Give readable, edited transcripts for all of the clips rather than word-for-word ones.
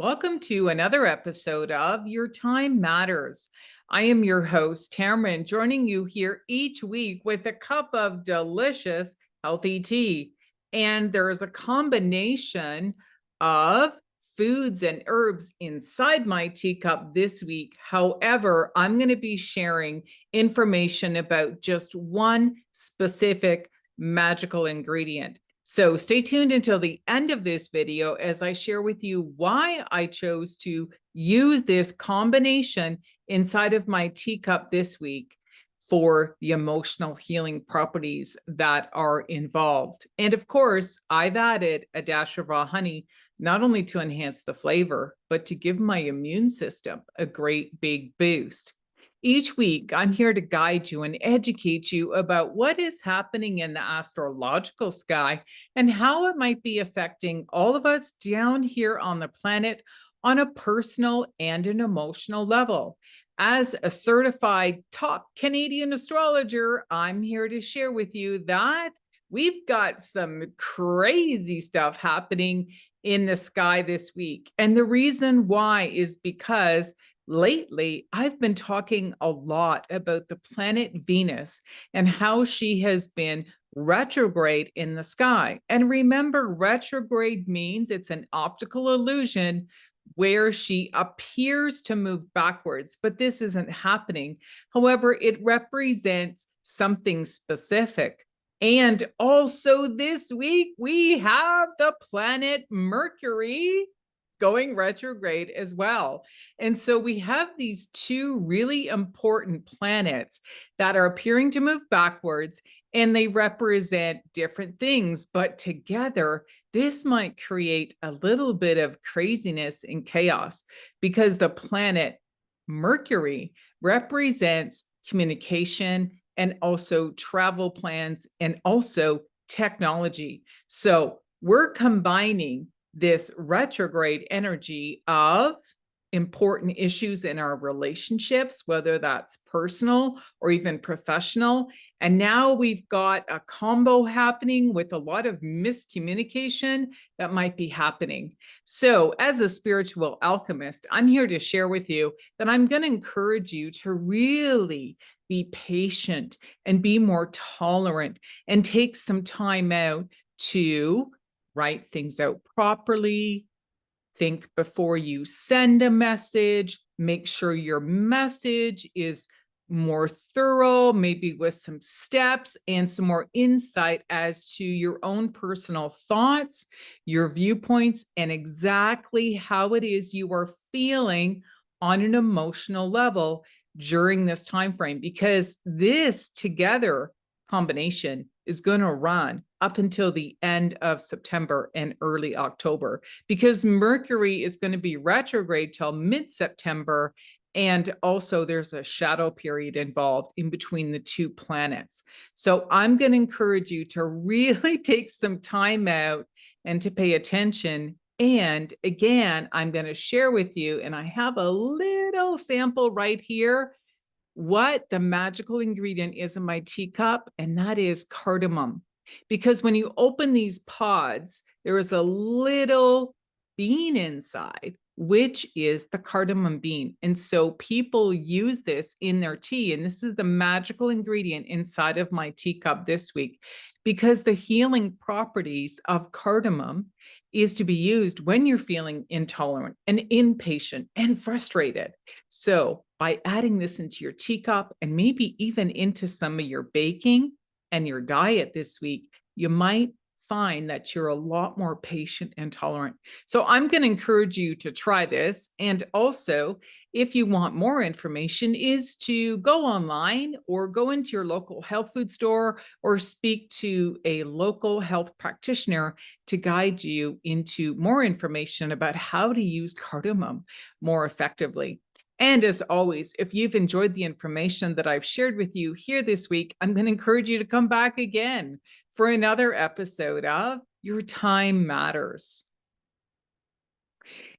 Welcome to another episode of Your Time Matters. I am your host, Tammeron, joining you here each week with a cup of delicious, healthy tea. And there is a combination of foods and herbs inside my teacup this week. However, I'm going to be sharing information about just one specific magical ingredient. So stay tuned until the end of this video as I share with you why I chose to use this combination inside of my teacup this week for the emotional healing properties that are involved. And of course, I've added a dash of raw honey, not only to enhance the flavor, but to give my immune system a great big boost. Each week, I'm here to guide you and educate you about what is happening in the astrological sky and how it might be affecting all of us down here on the planet on a personal and an emotional level. As a certified top Canadian astrologer, I'm here to share with you that we've got some crazy stuff happening in the sky this week. And the reason why is because lately, I've been talking a lot about the planet Venus and how she has been retrograde in the sky. And remember, retrograde means it's an optical illusion where she appears to move backwards, but this isn't happening. However, it represents something specific. And also this week, we have the planet Mercury going retrograde as well. And so we have these two really important planets that are appearing to move backwards, and they represent different things, but together this might create a little bit of craziness and chaos because the planet Mercury represents communication and also travel plans and also technology. So we're combining this retrograde energy of important issues in our relationships, whether that's personal or even professional. And now we've got a combo happening with a lot of miscommunication that might be happening. So as a spiritual alchemist, I'm here to share with you that I'm going to encourage you to really be patient and be more tolerant and take some time out to write things out properly, think before you send a message, make sure your message is more thorough, maybe with some steps and some more insight as to your own personal thoughts, your viewpoints, and exactly how it is you are feeling on an emotional level during this time frame, because this together combination is going to run up until the end of September and early October, because Mercury is going to be retrograde till mid-September. And also there's a shadow period involved in between the two planets. So I'm going to encourage you to really take some time out and to pay attention. And again, I'm going to share with you, and I have a little sample right here, what the magical ingredient is in my teacup, and that is cardamom. Because when you open these pods, there is a little bean inside, which is the cardamom bean. And so people use this in their tea. And this is the magical ingredient inside of my teacup this week, because the healing properties of cardamom is to be used when you're feeling intolerant and impatient and frustrated. So by adding this into your teacup and maybe even into some of your baking and your diet this week, you might find that you're a lot more patient and tolerant. So I'm going to encourage you to try this. And also, if you want more information, is to go online or go into your local health food store or speak to a local health practitioner to guide you into more information about how to use cardamom more effectively. And as always, if you've enjoyed the information that I've shared with you here this week, I'm going to encourage you to come back again for another episode of Your Time Matters.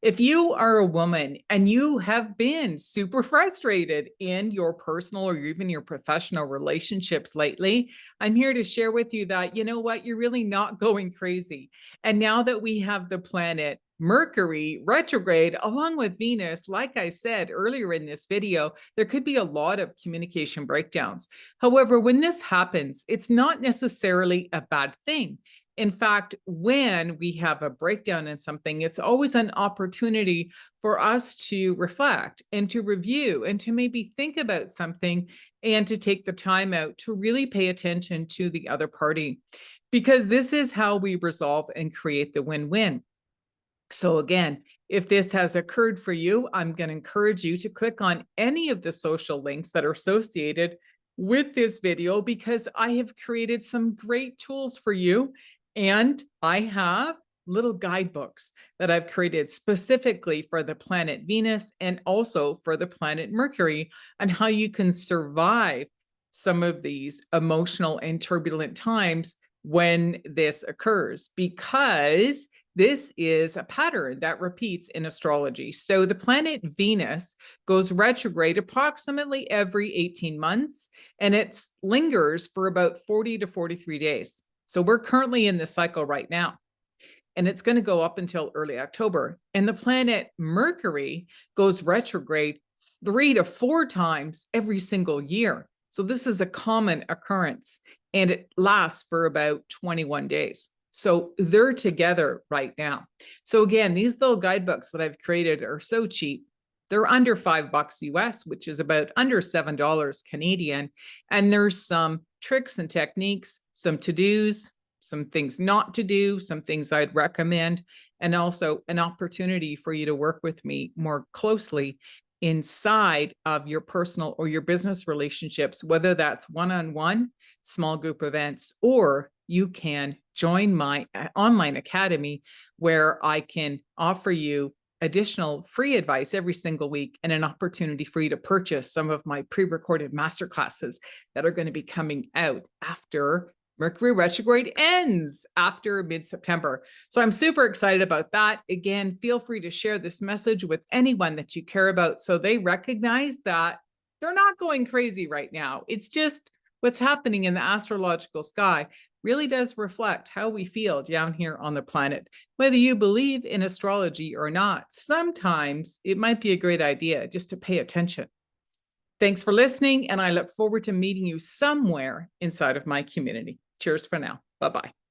If you are a woman and you have been super frustrated in your personal or even your professional relationships lately, I'm here to share with you that, you know what, you're really not going crazy. And now that we have the planet Mercury retrograde, along with Venus, like I said earlier in this video, there could be a lot of communication breakdowns. However, when this happens, it's not necessarily a bad thing. In fact, when we have a breakdown in something, it's always an opportunity for us to reflect and to review and to maybe think about something and to take the time out to really pay attention to the other party, because this is how we resolve and create the win-win. So again, if this has occurred for you, I'm going to encourage you to click on any of the social links that are associated with this video, because I have created some great tools for you. And I have little guidebooks that I've created specifically for the planet Venus and also for the planet Mercury, on how you can survive some of these emotional and turbulent times when this occurs, because this is a pattern that repeats in astrology. So the planet Venus goes retrograde approximately every 18 months, and it lingers for about 40 to 43 days. So we're currently in this cycle right now, and it's going to go up until early October. And the planet Mercury goes retrograde 3 to 4 times every single year. So this is a common occurrence, and it lasts for about 21 days. So they're together right now. So again, these little guidebooks that I've created are so cheap. They're under $5 US, which is about under $7 Canadian. And there's some tricks and techniques, some to-dos, some things not to do, some things I'd recommend, and also an opportunity for you to work with me more closely inside of your personal or your business relationships, whether that's one-on-one, small group events, or you can join my online academy, where I can offer you additional free advice every single week and an opportunity for you to purchase some of my pre-recorded masterclasses that are going to be coming out after Mercury retrograde ends, after mid-September. So I'm super excited about that. Again, feel free to share this message with anyone that you care about, so they recognize that they're not going crazy right now. It's just what's happening in the astrological sky really does reflect how we feel down here on the planet. Whether you believe in astrology or not, sometimes it might be a great idea just to pay attention. Thanks for listening, and I look forward to meeting you somewhere inside of my community. Cheers for now. Bye-bye.